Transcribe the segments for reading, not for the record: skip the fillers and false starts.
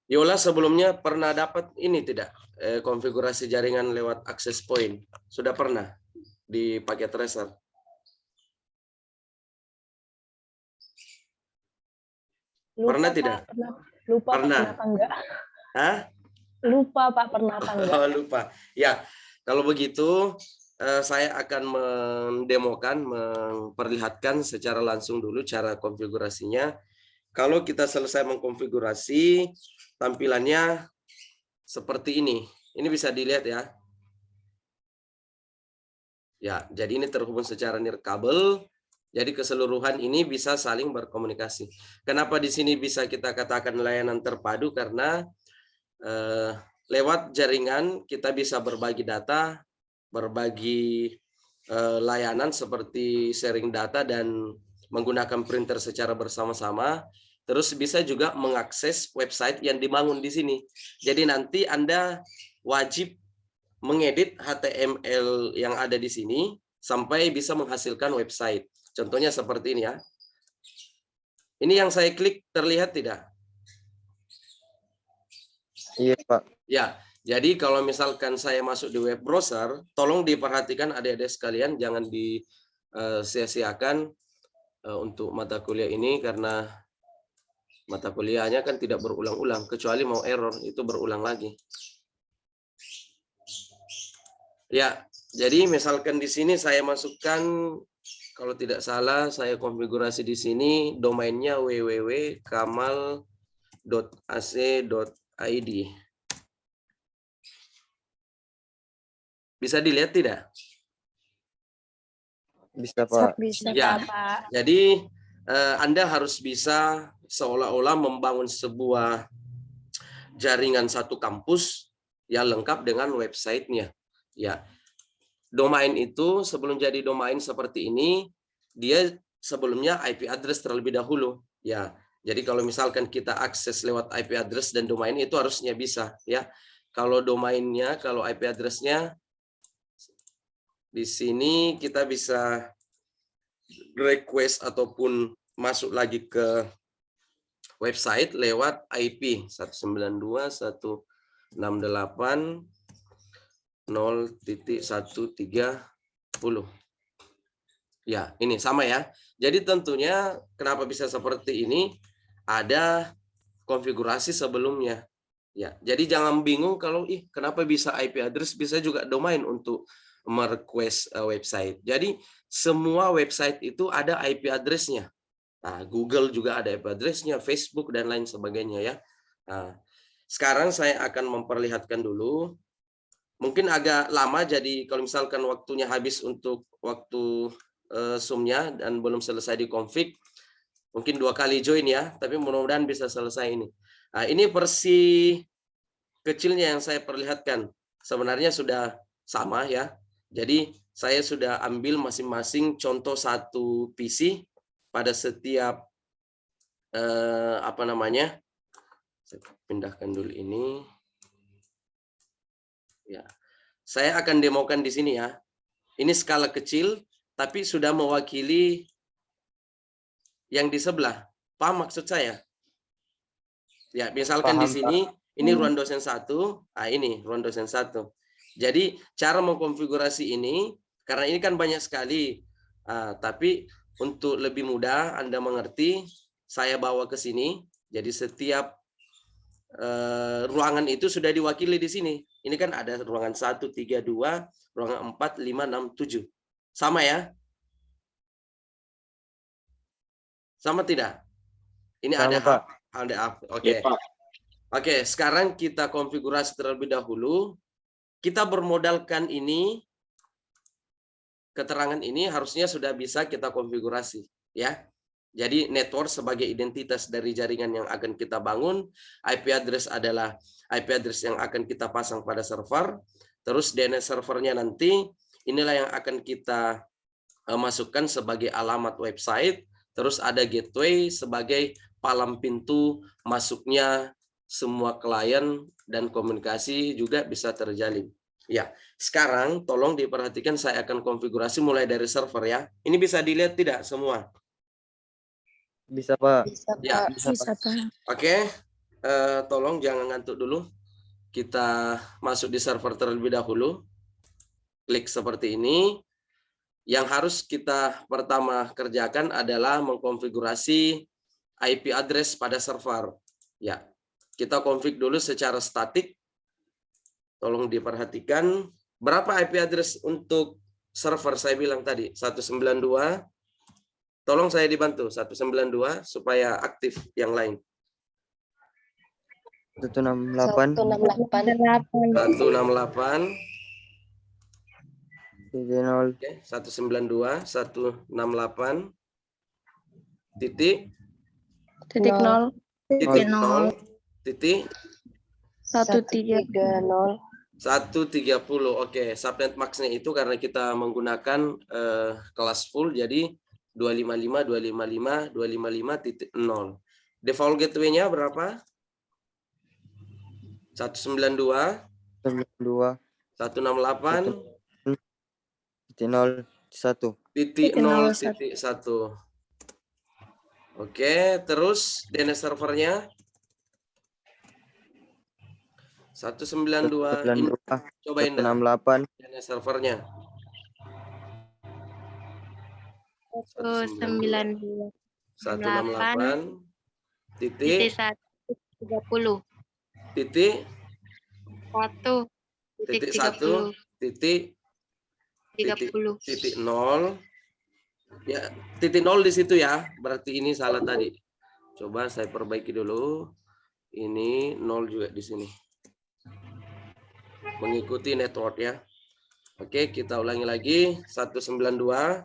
Yola sebelumnya pernah dapat ini tidak? Konfigurasi jaringan lewat access point. Sudah pernah di paket tracer? Lupa, Pernah Pak. tidak? Lupa, Pak, Pernah. pernah apa enggak? Hah? Lupa, Pak, pernah apa enggak? Lupa. Ya, kalau begitu saya akan mendemokan, memperlihatkan secara langsung dulu cara konfigurasinya. Kalau kita selesai mengkonfigurasi, tampilannya seperti ini. Ini bisa dilihat ya. Ya, jadi ini terhubung secara nirkabel. Jadi keseluruhan ini bisa saling berkomunikasi. Kenapa di sini bisa kita katakan layanan terpadu? Karena lewat jaringan kita bisa berbagi data, berbagi layanan seperti sharing data dan menggunakan printer secara bersama-sama. Terus bisa juga mengakses website yang dibangun di sini. Jadi nanti Anda wajib mengedit HTML yang ada di sini sampai bisa menghasilkan website. Contohnya seperti ini ya. Ini yang saya klik terlihat tidak? Iya, Pak. Ya, jadi kalau misalkan saya masuk di web browser, tolong diperhatikan adik-adik sekalian, jangan disia-siakan untuk mata kuliah ini karena mata kuliahnya kan tidak berulang-ulang, kecuali mau error itu berulang lagi. Ya, jadi misalkan di sini saya masukkan, kalau tidak salah saya konfigurasi di sini domainnya www.kamal.ac.id. Bisa dilihat tidak? Bisa, Pak. Bisa, Ya, Pak. jadi Anda harus bisa seolah-olah membangun sebuah jaringan satu kampus yang lengkap dengan websitenya. Ya, domain itu sebelum jadi domain seperti ini, dia sebelumnya IP address terlebih dahulu. Ya, jadi kalau misalkan kita akses lewat IP address dan domain itu harusnya bisa. Ya, kalau domainnya, kalau IP address-nya di sini kita bisa request ataupun masuk lagi ke website lewat IP 192.168.0.130. Ya, ini sama ya. Jadi tentunya kenapa bisa seperti ini? Ada konfigurasi sebelumnya. Ya, jadi jangan bingung kalau kenapa bisa IP address, bisa juga domain untuk merequest website. Jadi semua website itu ada IP address-nya. Nah, Google juga ada IP address-nya, Facebook dan lain sebagainya ya. Nah, sekarang saya akan memperlihatkan dulu. Mungkin agak lama, jadi kalau misalkan waktunya habis untuk waktu Zoom-nya dan belum selesai di config, mungkin 2 kali join ya, tapi mudah-mudahan bisa selesai ini. Nah, ini versi kecilnya yang saya perlihatkan. Sebenarnya sudah sama ya. Jadi saya sudah ambil masing-masing contoh satu PC pada setiap saya pindahkan dulu ini. Ya. Saya akan demokan di sini ya. Ini skala kecil tapi sudah mewakili yang di sebelah. Paham maksud saya? Ya, misalkan di Paham, sini ini ruang dosen 1, ini ruang dosen 1. Jadi cara mengkonfigurasi ini karena ini kan banyak sekali. Tapi untuk lebih mudah Anda mengerti, saya bawa ke sini. Jadi setiap ruangan itu sudah diwakili di sini. Ini kan ada ruangan 1, 3, 2, ruangan 4, 5, 6, 7. Sama ya? Sama tidak? Ini Sama, ada Pak. Oke. Oke, sekarang kita konfigurasi terlebih dahulu. Kita bermodalkan ini, keterangan ini harusnya sudah bisa kita konfigurasi. Ya. Jadi network sebagai identitas dari jaringan yang akan kita bangun, IP address adalah IP address yang akan kita pasang pada server, terus DNS servernya nanti inilah yang akan kita masukkan sebagai alamat website, terus ada gateway sebagai palang pintu masuknya semua klien dan komunikasi juga bisa terjalin. Ya, sekarang tolong diperhatikan saya akan konfigurasi mulai dari server ya. Ini bisa dilihat tidak semua? Bisa, Pak. Bisa, Ya. Pak. Bisa, Pak. Oke. tolong jangan ngantuk dulu. Kita masuk di server terlebih dahulu. Klik seperti ini. Yang harus kita pertama kerjakan adalah mengkonfigurasi IP address pada server. Ya, kita config dulu secara statik. Tolong diperhatikan. Berapa IP address untuk server saya bilang tadi? 192. Tolong saya dibantu 192 supaya aktif yang lain. 168 168 0 Oke, 192 168 titik Titik nol. titik 0 titik 130. 130. Oke, subnet max-nya itu karena kita menggunakan kelas full jadi 255 255 255.0. Default gateway-nya berapa? 192 92 168 0 1. titik 0.1. Oke, terus DNS servernya 192 ini 92 cobain dah 168 DNS servernya 192. 168 titik 130. titik 1 titik 1 titik 30. titik 0 ya, titik 0 di situ ya, berarti ini salah tadi. Coba saya perbaiki dulu. Ini 0 juga di sini. Mengikuti network ya. Oke, kita ulangi lagi 192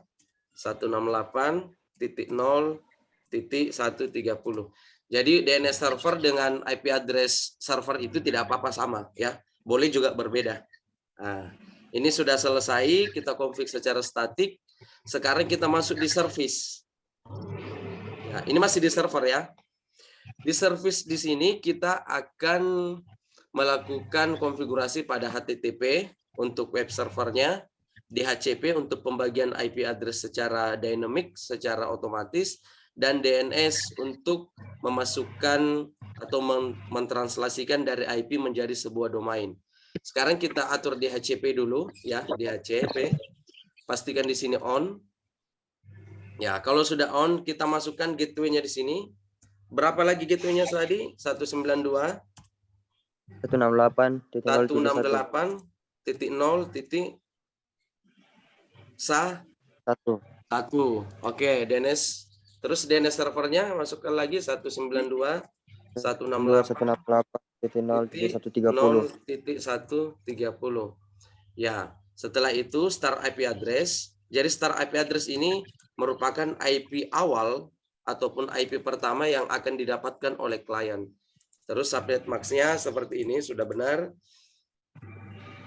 168.0.130. Jadi DNS server dengan IP address server itu tidak apa-apa sama ya. Boleh juga berbeda. Nah, ini sudah selesai, kita config secara statik. Sekarang kita masuk di service. Ya, ini masih di server ya. Di service di sini kita akan melakukan konfigurasi pada HTTP untuk web servernya, DHCP untuk pembagian IP address secara dynamic, secara otomatis, dan DNS untuk memasukkan atau mentranslasikan dari IP menjadi sebuah domain. Sekarang kita atur DHCP dulu ya, DHCP. Pastikan di sini on. Ya, kalau sudah on, kita masukkan gateway-nya di sini. Berapa lagi gateway-nya tadi? 192 168.0.1. Oke, DNS. Terus DNS servernya masukkan lagi 192 168.0.130. Ya, setelah itu start IP address. Jadi start IP address ini merupakan IP awal ataupun IP pertama yang akan didapatkan oleh klien. Terus subnet max-nya seperti ini sudah benar.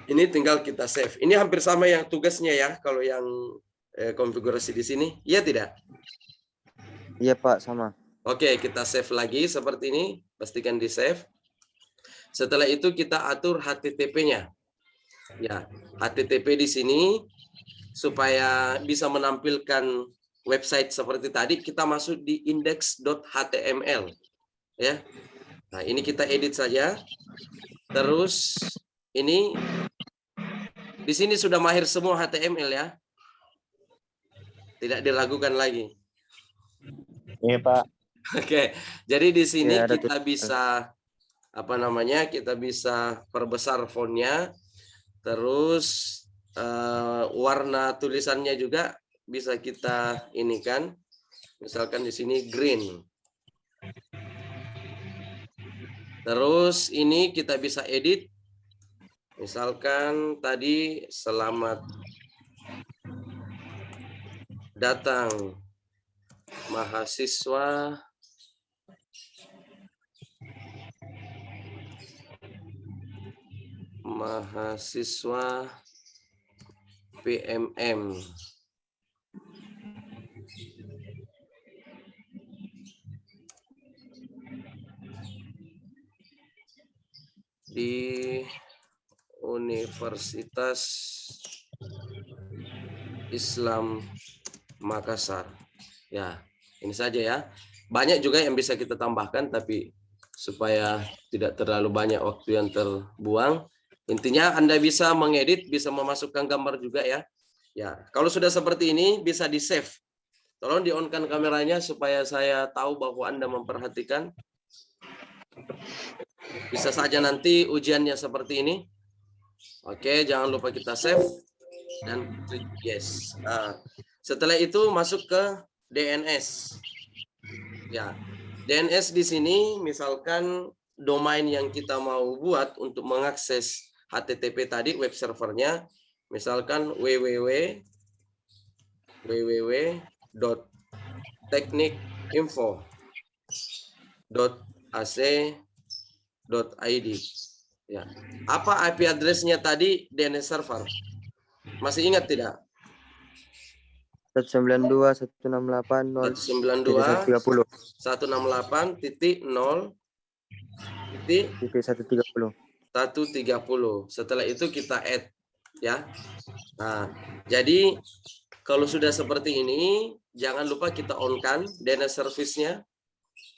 Ini tinggal kita save. Ini hampir sama yang tugasnya ya kalau yang konfigurasi di sini. Iya tidak? Iya Pak, sama. Oke, kita save lagi seperti ini. Pastikan di save. Setelah itu kita atur HTTP-nya. Ya, HTTP di sini supaya bisa menampilkan website seperti tadi, kita masuk di index.html. Ya. Nah, ini kita edit saja. Terus ini di sini sudah mahir semua HTML ya. Tidak diragukan lagi. Iya, Pak. Oke. Jadi di sini Ya, kita bisa kita bisa perbesar fontnya. Terus warna tulisannya juga bisa kita ini kan. Misalkan di sini green. Terus ini kita bisa edit. Misalkan tadi selamat datang mahasiswa PMM. Di Universitas Islam Makassar. Ya, ini saja ya. Banyak juga yang bisa kita tambahkan, tapi supaya tidak terlalu banyak waktu yang terbuang. Intinya Anda bisa mengedit, bisa memasukkan gambar juga ya. Ya, kalau sudah seperti ini bisa di-save. Tolong di-on-kan kameranya supaya saya tahu bahwa Anda memperhatikan. Bisa saja nanti ujiannya seperti ini. Oke, jangan lupa kita save dan klik yes. Nah, setelah itu masuk ke DNS. Ya, DNS di sini misalkan domain yang kita mau buat untuk mengakses HTTP tadi web servernya, misalkan www.teknikinfo.ac.id. Ya. Apa IP address-nya tadi DNS server? Masih ingat tidak? 192.168.0.130. 168.0.130. 130. Setelah itu kita add ya. Nah, jadi kalau sudah seperti ini, jangan lupa kita on-kan DNS service-nya.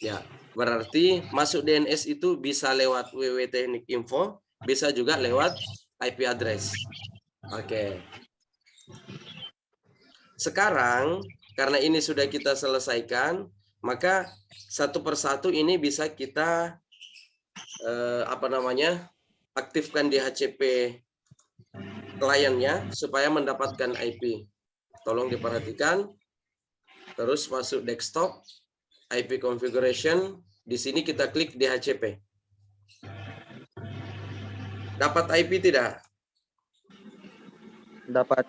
Ya, berarti masuk DNS itu bisa lewat www.teknikinfo, bisa juga lewat IP address. Oke. Sekarang karena ini sudah kita selesaikan, maka satu persatu ini bisa kita aktifkan di HCP kliennya supaya mendapatkan IP. Tolong diperhatikan. Terus masuk desktop, IP configuration. Di sini kita klik di HCP. Dapat IP tidak? Dapat.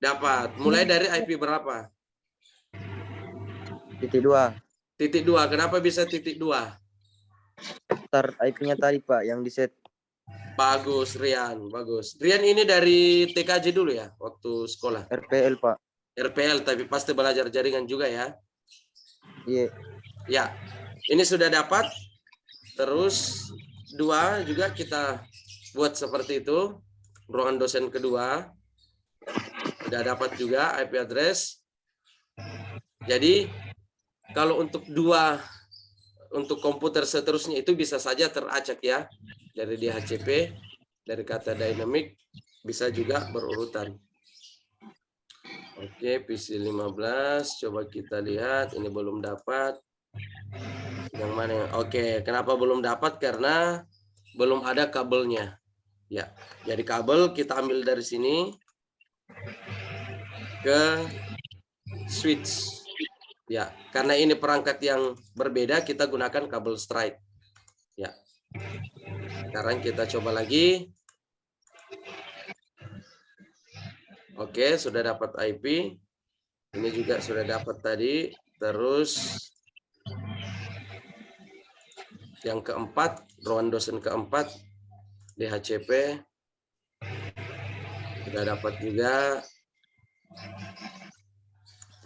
Dapat. Mulai dari IP berapa? Titik 2. Titik 2. Kenapa bisa titik 2? Start IP-nya tadi Pak yang di set. Bagus Rian, bagus. Rian ini dari TKJ dulu ya, waktu sekolah. RPL Pak. RPL, tapi pasti belajar jaringan juga ya. Iya. Ya, ini sudah dapat. Terus 2 juga kita buat seperti itu. Ruangan dosen kedua. Sudah dapat juga IP address. Jadi, kalau untuk 2, untuk komputer seterusnya itu bisa saja teracak ya. Dari di HCP, dari kata dynamic, bisa juga berurutan. Oke, PC 15, coba kita lihat. Ini belum dapat. Yang mana? Oke, kenapa belum dapat? Karena belum ada kabelnya. Ya, jadi kabel kita ambil dari sini ke switch. Ya, karena ini perangkat yang berbeda, kita gunakan kabel straight. Ya. Sekarang kita coba lagi. Oke, sudah dapat IP. Ini juga sudah dapat tadi. Terus yang keempat, ruangan dosen keempat di HCP. Sudah dapat juga.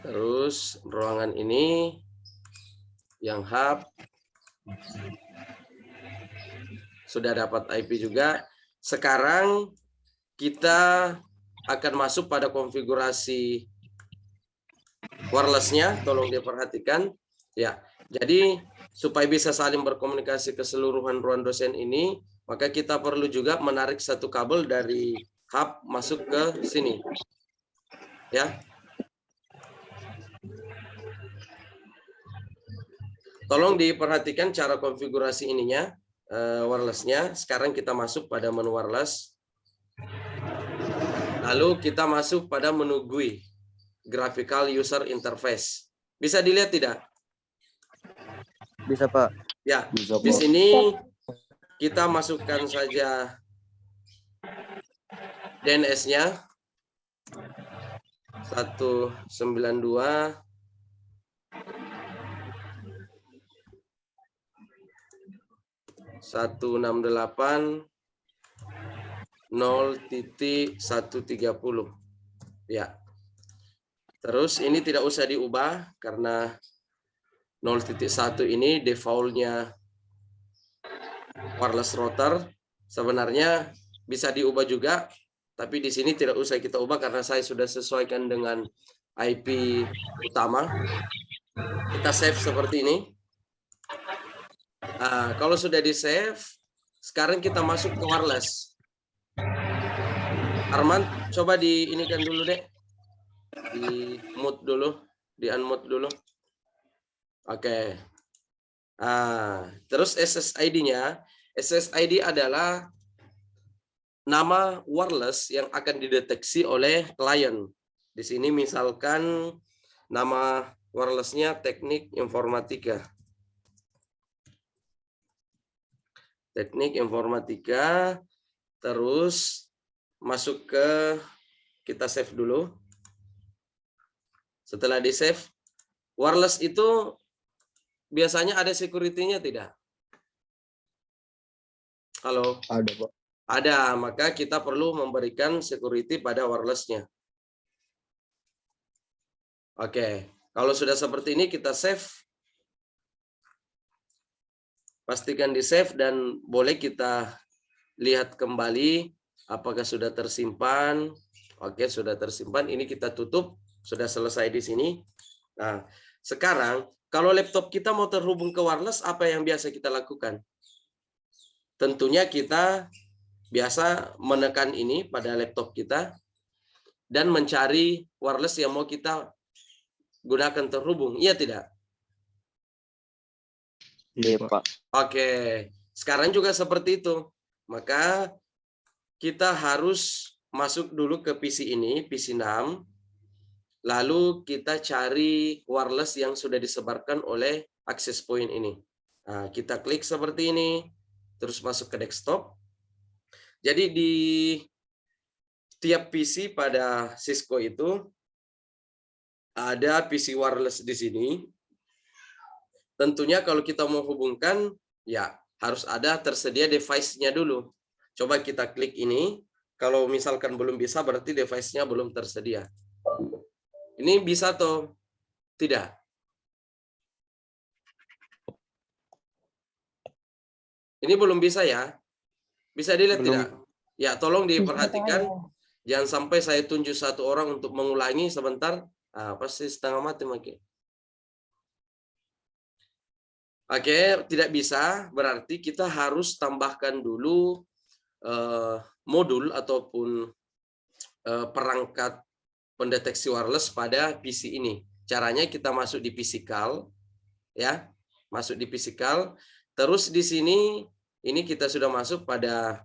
Terus ruangan ini yang hub sudah dapat IP juga. Sekarang kita akan masuk pada konfigurasi wireless-nya. Tolong diperhatikan. Ya, jadi supaya bisa saling berkomunikasi keseluruhan ruang dosen ini, maka kita perlu juga menarik satu kabel dari hub masuk ke sini. Ya. Tolong diperhatikan cara konfigurasi ininya, wireless-nya. Sekarang kita masuk pada menu wireless. Lalu kita masuk pada menu GUI, Graphical User Interface. Bisa dilihat tidak? Bisa Pak. Ya, Bisa, di Pak. sini kita masukkan saja DNS-nya 192 168 0.130 ya. Terus ini tidak usah diubah karena 0.1 ini default-nya wireless router. Sebenarnya bisa diubah juga, tapi di sini tidak usah kita ubah karena saya sudah sesuaikan dengan IP utama. Kita save seperti ini. Nah, kalau sudah di save, sekarang kita masuk ke wireless. Arman, coba di inikan dulu deh. Di mute dulu, di unmute dulu. Oke. Terus SSID-nya, SSID adalah nama wireless yang akan dideteksi oleh klien. Di sini misalkan nama wireless-nya Teknik Informatika. Teknik Informatika, terus masuk ke, kita save dulu. Setelah di save, wireless itu biasanya ada security-nya tidak? Halo? Ada, Pak. Ada, maka kita perlu memberikan security pada wireless-nya. Oke, kalau sudah seperti ini kita save. Pastikan di save dan boleh kita lihat kembali apakah sudah tersimpan. Oke, sudah tersimpan. Ini kita tutup, sudah selesai di sini. Nah, sekarang kalau laptop kita mau terhubung ke wireless, apa yang biasa kita lakukan? Tentunya kita biasa menekan ini pada laptop kita dan mencari wireless yang mau kita gunakan terhubung. Iya tidak? Iya, Pak. Oke, sekarang juga seperti itu. Maka kita harus masuk dulu ke PC ini, PC 6. Lalu kita cari wireless yang sudah disebarkan oleh access point ini. Nah, kita klik seperti ini, terus masuk ke desktop. Jadi di tiap PC pada Cisco itu ada PC wireless di sini. Tentunya kalau kita mau hubungkan, ya harus ada tersedia device-nya dulu. Coba kita klik ini. Kalau misalkan belum bisa, berarti device-nya belum tersedia. Ini bisa atau tidak? Ini belum bisa ya? Bisa dilihat Belum. tidak? Ya, tolong diperhatikan. Jangan sampai saya tunjuk satu orang untuk mengulangi sebentar. Pasti setengah mati makin. Oke, tidak bisa. Berarti kita harus tambahkan dulu modul ataupun perangkat pendeteksi wireless pada PC ini. Caranya kita masuk di physical, ya, masuk di physical. Terus di sini ini kita sudah masuk pada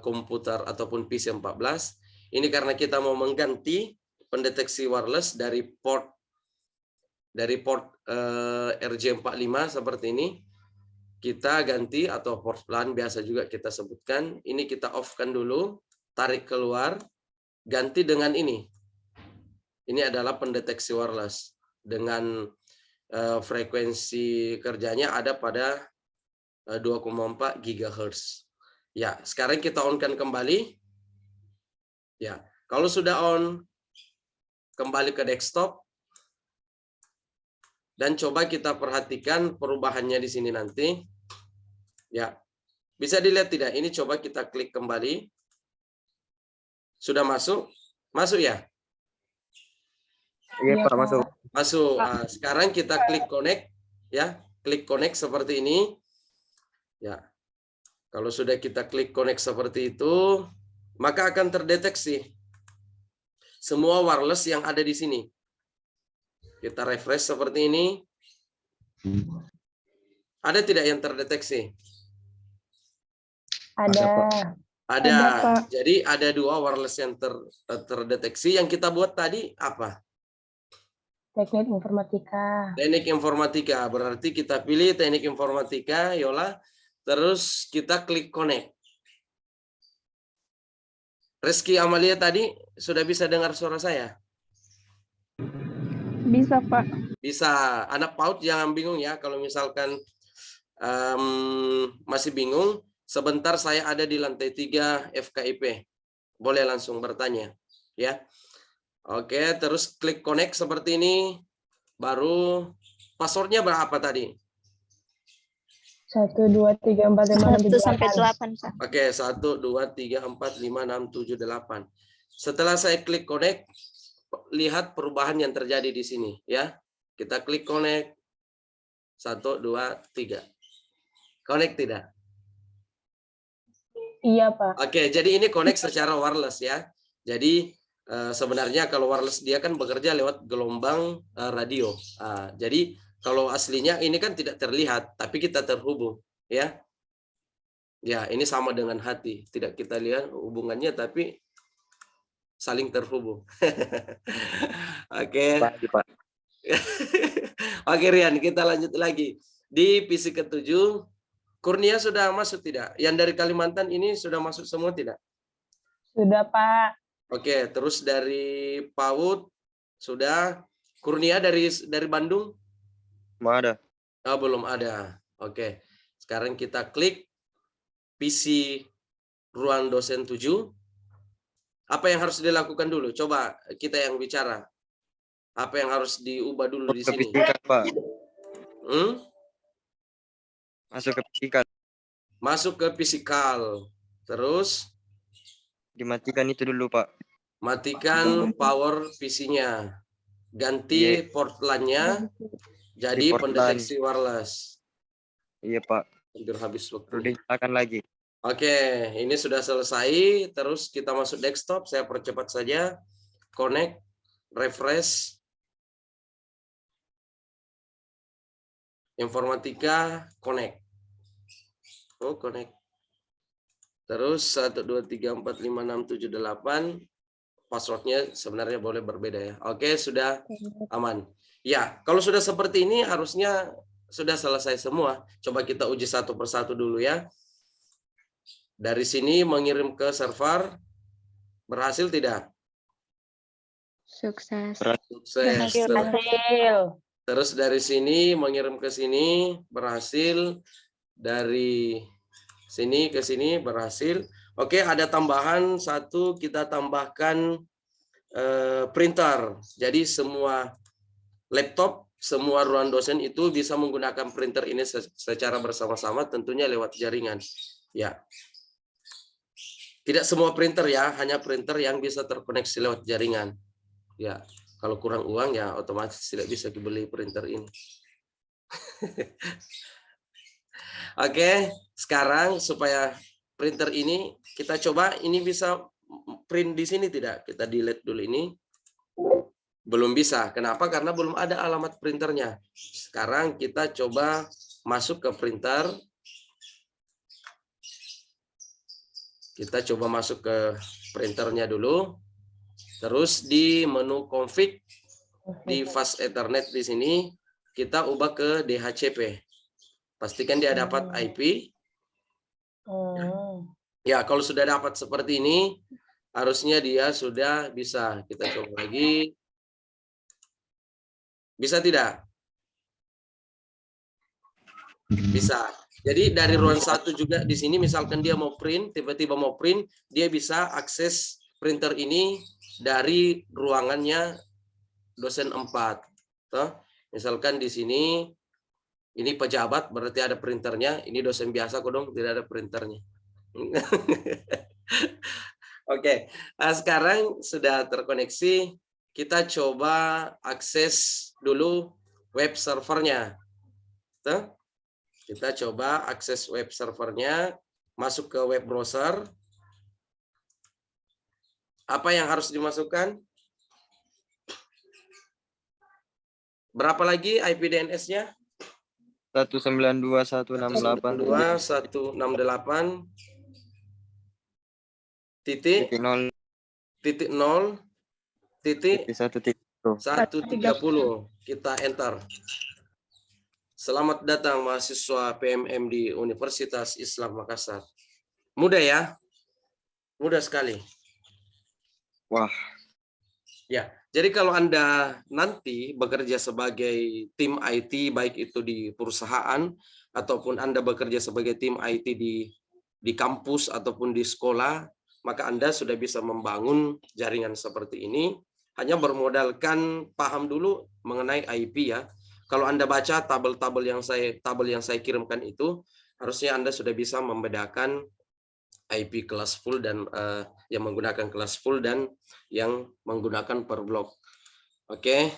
komputer ataupun PC 14. Ini karena kita mau mengganti pendeteksi wireless dari port RJ45 seperti ini. Kita ganti atau port LAN biasa juga kita sebutkan. Ini kita off-kan dulu, tarik keluar, ganti dengan ini. Ini adalah pendeteksi wireless dengan frekuensi kerjanya ada pada 2,4 GHz. Ya, sekarang kita on-kan kembali. Ya, kalau sudah on, kembali ke desktop. Dan coba kita perhatikan perubahannya di sini nanti. Ya, bisa dilihat tidak? Ini coba kita klik kembali. Sudah masuk? Masuk ya? Iya, Pak, masuk. Masuk. Nah, sekarang kita klik connect. Ya, klik connect seperti ini. Ya, kalau sudah kita klik connect seperti itu, maka akan terdeteksi semua wireless yang ada di sini. Kita refresh seperti ini. Ada tidak yang terdeteksi? Ada. Ada. Pak. Jadi ada 2 wireless yang terdeteksi. Yang kita buat tadi apa? Teknik informatika. Teknik informatika. Berarti kita pilih teknik informatika, Yola. Terus kita klik connect. Reski Amalia tadi sudah bisa dengar suara saya? Bisa, Pak. Bisa. Anak PAUD jangan bingung ya. Kalau misalkan masih bingung, sebentar saya ada di lantai 3 FKIP. Boleh langsung bertanya. Ya. Oke, terus klik connect seperti ini. Baru passwordnya berapa tadi? 1, 2, 3, 4, 5, 6, 7, sampai 8. 8, Pak. Oke, 1, 2, 3, 4, 5, 6, 7, 8. Setelah saya klik connect, lihat perubahan yang terjadi di sini. Ya, kita klik connect. 1, 2, 3. Connect tidak? Iya, Pak. Oke, jadi ini connect secara wireless ya. Jadi sebenarnya kalau wireless dia kan bekerja lewat gelombang radio. Jadi kalau aslinya ini kan tidak terlihat, tapi kita terhubung ya. Ya, ini sama dengan hati. Tidak kita lihat hubungannya, tapi saling terhubung. Oke. Pak. Oke Rian, kita lanjut lagi. Di PC ke-7, Kurnia sudah masuk tidak? Yang dari Kalimantan ini sudah masuk semua tidak? Sudah, Pak. Oke, terus dari PAUD sudah. Kurnia dari Bandung? Mau ada. Belum ada. Oke. Sekarang kita klik PC ruang dosen 7. Apa yang harus dilakukan dulu? Coba kita yang bicara. Apa yang harus diubah dulu di sini? Fisikal, Pak. Masuk ke fisikal. Masuk ke fisikal. Terus Dimatikan itu dulu, Pak. matikan power PC-nya. Ganti port LAN-nya jadi port pendeteksi wireless. Iya, Pak. Hampir habis Perlu waktu. dinyalakan lagi. Oke, ini sudah selesai. Terus kita masuk desktop. Saya percepat saja. Connect, refresh. Informatika, connect. Oh, connect. Terus 1, 2, 3, 4, 5, 6, 7, 8. Passwordnya sebenarnya boleh berbeda ya. Oke, sudah aman. Ya, kalau sudah seperti ini harusnya sudah selesai semua. Coba kita uji satu persatu dulu ya. Dari sini mengirim ke server. Berhasil tidak? Sukses. Sukses. Berhasil. Terus dari sini mengirim ke sini berhasil. Dari sini ke sini berhasil. Oke, ada tambahan satu, kita tambahkan printer. Jadi semua laptop, semua ruang dosen itu bisa menggunakan printer ini secara bersama-sama, tentunya lewat jaringan. Ya. Tidak semua printer ya, hanya printer yang bisa terkoneksi lewat jaringan. Ya, kalau kurang uang ya otomatis tidak bisa dibeli printer ini. Oke, sekarang supaya printer ini kita coba ini bisa print di sini tidak? Kita delete dulu ini. Belum bisa. Kenapa? Karena belum ada alamat printernya. Sekarang kita coba masuk ke printer. Kita coba masuk ke printernya dulu. Terus di menu config di fast ethernet di sini kita ubah ke DHCP. Pastikan dia dapat IP. Ya, kalau sudah dapat seperti ini, harusnya dia sudah bisa. Kita coba lagi. Bisa tidak? Bisa. Jadi dari ruang 1 juga di sini, misalkan dia mau print, tiba-tiba mau print, dia bisa akses printer ini dari ruangannya dosen 4. Misalkan di sini, ini pejabat berarti ada printernya, ini dosen biasa kok dong, tidak ada printernya. Oke, nah, sekarang sudah terkoneksi, kita coba akses dulu web servernya. Kita coba akses web servernya, masuk ke web browser. Apa yang harus dimasukkan? Berapa lagi IP DNS-nya? 192.168 titik 0 titik 130. Kita enter. Selamat datang mahasiswa PMM di Universitas Islam Makassar. Mudah ya? Mudah sekali. Wah. Ya, jadi kalau Anda nanti bekerja sebagai tim IT, baik itu di perusahaan, ataupun Anda bekerja sebagai tim IT di kampus ataupun di sekolah, maka Anda sudah bisa membangun jaringan seperti ini, hanya bermodalkan paham dulu mengenai IP ya. Kalau Anda baca tabel yang saya kirimkan itu, harusnya Anda sudah bisa membedakan IP kelas full dan yang menggunakan kelas full dan yang menggunakan per blok. Oke.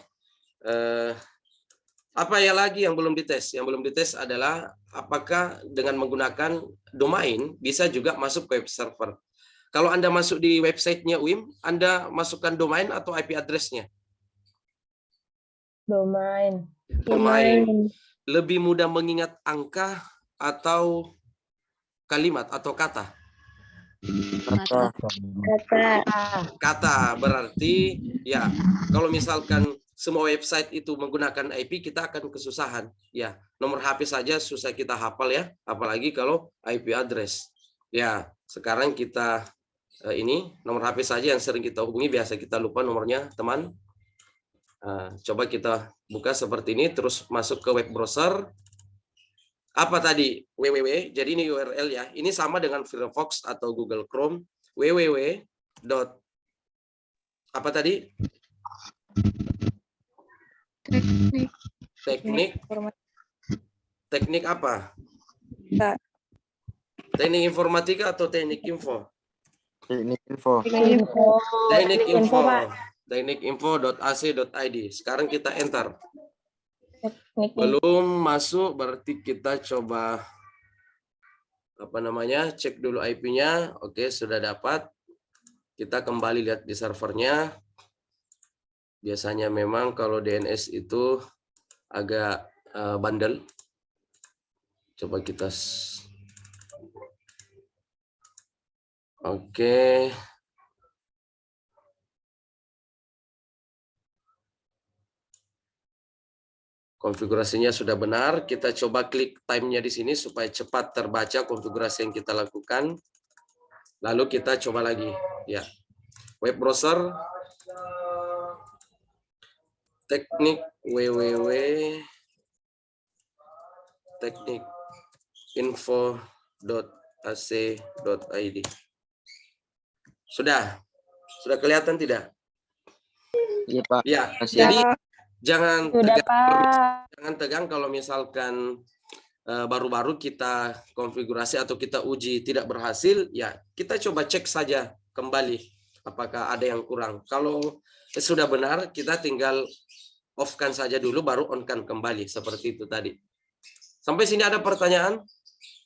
Apa ya lagi yang belum dites? Yang belum dites adalah apakah dengan menggunakan domain bisa juga masuk ke web server. Kalau Anda masuk di websitenya UIM, Anda masukkan domain atau IP address-nya? Domain. Domain. Lebih mudah mengingat angka atau kalimat atau kata? Kata berarti ya kalau misalkan semua website itu menggunakan IP kita akan kesusahan ya. Nomor HP saja susah kita hafal ya, apalagi kalau IP address. Ya, sekarang kita ini nomor HP saja yang sering kita hubungi, biasa kita lupa nomornya, teman. Coba kita buka seperti ini, terus masuk ke web browser. Apa tadi? www. Jadi ini URL ya. Ini sama dengan Firefox atau Google Chrome. www. Apa tadi? Teknik apa? Teknik informatika atau teknik info? Teknik info. Teknik info. Teknikinfo.ac.id. Sekarang kita enter. Belum masuk, berarti kita coba cek dulu IP-nya. Oke, sudah dapat. Kita kembali lihat di servernya. Biasanya memang kalau DNS itu agak bandel. Coba kita oke. Konfigurasinya sudah benar. Kita coba klik time-nya di sini supaya cepat terbaca konfigurasi yang kita lakukan. Lalu kita coba lagi. Ya, web browser, teknik www.teknikinfo.ac.id. Sudah kelihatan tidak? Iya Pak. Ya, Kasih. jadi jangan Sudah, tegang, Pak. jangan tegang kalau misalkan baru-baru kita konfigurasi atau kita uji tidak berhasil, ya kita coba cek saja kembali apakah ada yang kurang. Kalau sudah benar, kita tinggal off-kan saja dulu, baru on-kan kembali, seperti itu tadi. Sampai sini ada pertanyaan?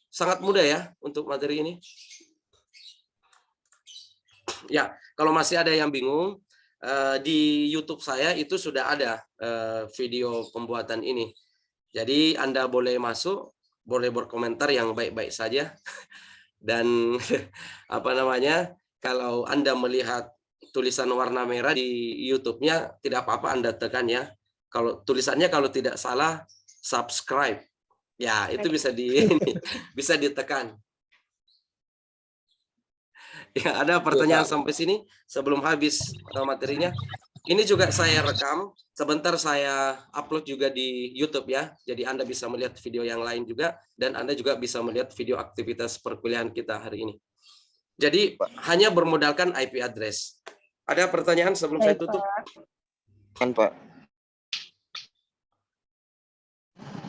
Sangat mudah ya untuk materi ini. Ya, kalau masih ada yang bingung, di YouTube saya itu sudah ada video pembuatan ini. Jadi Anda boleh masuk, boleh berkomentar yang baik-baik saja. Dan kalau Anda melihat tulisan warna merah di YouTube-nya, tidak apa-apa Anda tekan ya. Kalau tulisannya kalau tidak salah subscribe. Ya, itu bisa ditekan. Ya, ada pertanyaan sampai sini sebelum habis materinya. Ini juga saya rekam, sebentar saya upload juga di YouTube ya. Jadi Anda bisa melihat video yang lain juga, dan Anda juga bisa melihat video aktivitas perkuliahan kita hari ini. Jadi hanya bermodalkan IP address. Ada pertanyaan sebelum saya tutup? Kan Pak.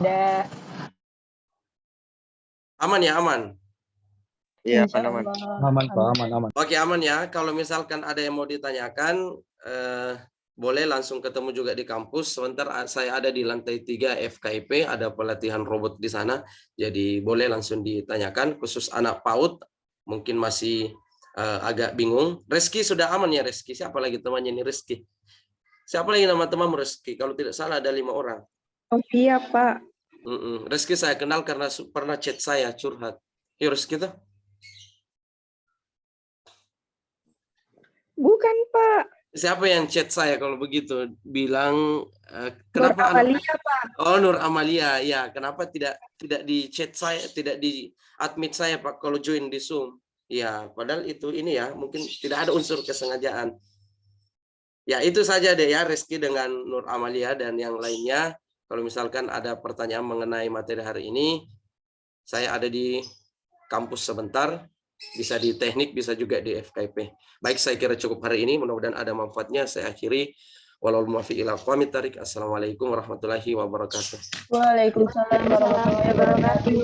Ada. Aman ya, aman? Iya, aman. Aman Pak, aman. Oke, aman ya. Kalau misalkan ada yang mau ditanyakan, boleh langsung ketemu juga di kampus. Sebentar saya ada di lantai 3 FKIP, ada pelatihan robot di sana. Jadi boleh langsung ditanyakan, khusus anak PAUD mungkin masih agak bingung. Reski sudah aman ya, Reski? Siapa lagi temannya ini, Reski? Siapa lagi nama teman Reski? Kalau tidak salah ada 5 orang. Oh iya, Pak. Reski saya kenal karena pernah chat saya curhat. Yuk Reski tuh. Bukan, Pak. Siapa yang chat saya kalau begitu? Bilang Nur kenapa Amalia, Pak. Oh, Nur Amalia. Ya, kenapa tidak di chat saya, tidak di admit saya Pak kalau join di Zoom? Ya, padahal itu ini ya, mungkin tidak ada unsur kesengajaan. Ya, itu saja deh ya, Reski dengan Nur Amalia dan yang lainnya. Kalau misalkan ada pertanyaan mengenai materi hari ini, saya ada di kampus sebentar. Bisa di teknik, bisa juga di FKIP. Baik, saya kira cukup hari ini. Mudah-mudahan ada manfaatnya. Saya akhiri. Assalamualaikum warahmatullahi wabarakatuh. Waalaikumsalam warahmatullahi wabarakatuh.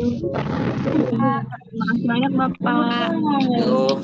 Makasih banyak, Bapak. Yo.